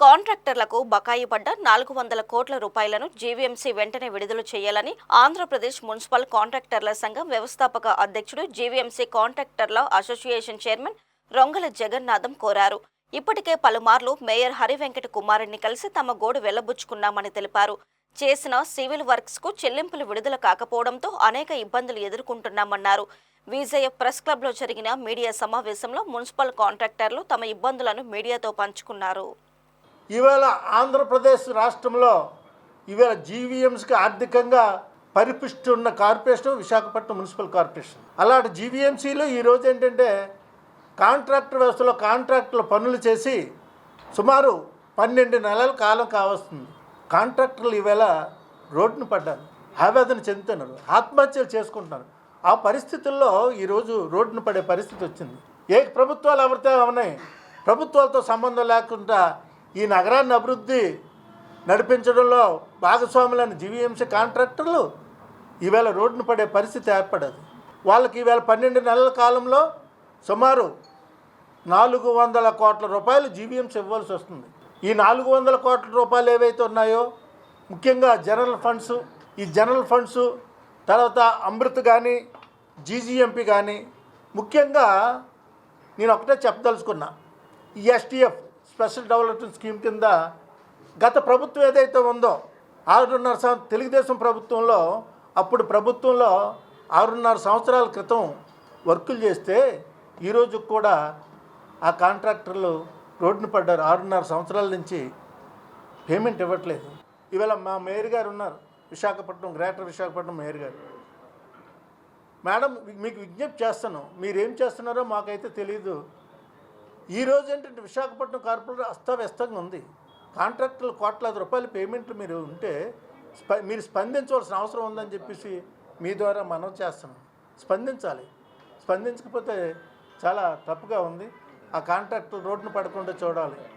కాంట్రాక్టర్లకు బకాయి పడ్డ 400 కోట్ల రూపాయలను జీవీఎంసీ వెంటనే విడుదల చేయాలని ఆంధ్రప్రదేశ్ మున్సిపల్ కాంట్రాక్టర్ల సంఘం వ్యవస్థాపక అధ్యక్షుడు జీవీఎంసీ కాంట్రాక్టర్ల అసోసియేషన్ చైర్మన్ రొంగల జగన్నాథం కోరారు. ఇప్పటికే పలుమార్లు మేయర్ హరివెంకట కుమారుడిని కలిసి తమ గోడు వెళ్లబుచ్చుకున్నామని తెలిపారు. చేసిన సివిల్ వర్క్స్ కు చెల్లింపులు విడుదల కాకపోవడంతో అనేక ఇబ్బందులు ఎదుర్కొంటున్నామన్నారు. విజేఎఫ్ ప్రెస్ క్లబ్ లో జరిగిన మీడియా సమావేశంలో మున్సిపల్ కాంట్రాక్టర్లు తమ ఇబ్బందులను మీడియాతో పంచుకున్నారు. ఇవాళ ఆంధ్రప్రదేశ్ రాష్ట్రంలో ఇవాళ జీవీఎంసీకి ఆర్థికంగా పరిపుష్టి ఉన్న కార్పొరేషన్ విశాఖపట్నం మున్సిపల్ కార్పొరేషన్. అలాంటి జీవీఎంసీలో ఈరోజు ఏంటంటే కాంట్రాక్టర్ వ్యవస్థలో కాంట్రాక్టుల పనులు చేసి సుమారు 12 నెలల కాలం కావస్తుంది. కాంట్రాక్టర్లు ఈవేళ రోడ్డును పడ్డారు, ఆవేదన చెందుతున్నారు, ఆత్మహత్యలు చేసుకుంటున్నారు. ఆ పరిస్థితుల్లో ఈరోజు రోడ్డును పడే పరిస్థితి వచ్చింది. ఏ ప్రభుత్వాలు ఎవరితో ఉన్నాయి, ప్రభుత్వాలతో సంబంధం లేకుండా ఈ నగరాన్ని అభివృద్ధి నడిపించడంలో భాగస్వాములైన జీవీఎంసీ కాంట్రాక్టర్లు ఈవేళ రోడ్డును పడే పరిస్థితి ఏర్పడదు. వాళ్ళకి ఈవేళ 12 నెలల కాలంలో సుమారు 400 కోట్ల రూపాయలు జీవీఎంసీ ఇవ్వాల్సి వస్తుంది. ఈ 400 కోట్ల రూపాయలు ఏవైతే ఉన్నాయో ముఖ్యంగా జనరల్ ఫండ్స్, ఈ జనరల్ ఫండ్స్ తర్వాత అమృత్ కానీ జీజీఎంపీ కానీ ముఖ్యంగా నేను ఒకటే చెప్పదలుచుకున్నా. ఈ ఎస్టీఎఫ్ స్పెషల్ డెవలప్మెంట్ స్కీమ్ కింద గత ప్రభుత్వం ఏదైతే ఉందో 6.5 తెలుగుదేశం ప్రభుత్వంలో అప్పుడు ప్రభుత్వంలో 6.5 సంవత్సరాల క్రితం వర్కులు చేస్తే ఈరోజు కూడా ఆ కాంట్రాక్టర్లు రోడ్డును పడ్డారు. 6.5 సంవత్సరాల నుంచి పేమెంట్ ఇవ్వట్లేదు. ఇవాళ మా మేయర్ గారు ఉన్నారు, విశాఖపట్నం గ్రేటర్ విశాఖపట్నం మేయర్ గారు. మేడం, మీకు విజ్ఞప్తి చేస్తాను, మీరేం చేస్తున్నారో మాకైతే తెలియదు. ఈరోజు ఏంటంటే విశాఖపట్నం కార్పొరేటర్ అస్తవ్యస్తంగా ఉంది. కాంట్రాక్టర్లు కోట్లాది రూపాయల పేమెంట్లు మీరు ఉంటే మీరు స్పందించవలసిన అవసరం ఉందని చెప్పేసి మీ ద్వారా మనవి చేస్తున్నాం. స్పందించాలి. స్పందించకపోతే చాలా తప్పుగా ఉంది. ఆ కాంట్రాక్టర్లు రోడ్డును పడకుండా చూడాలి.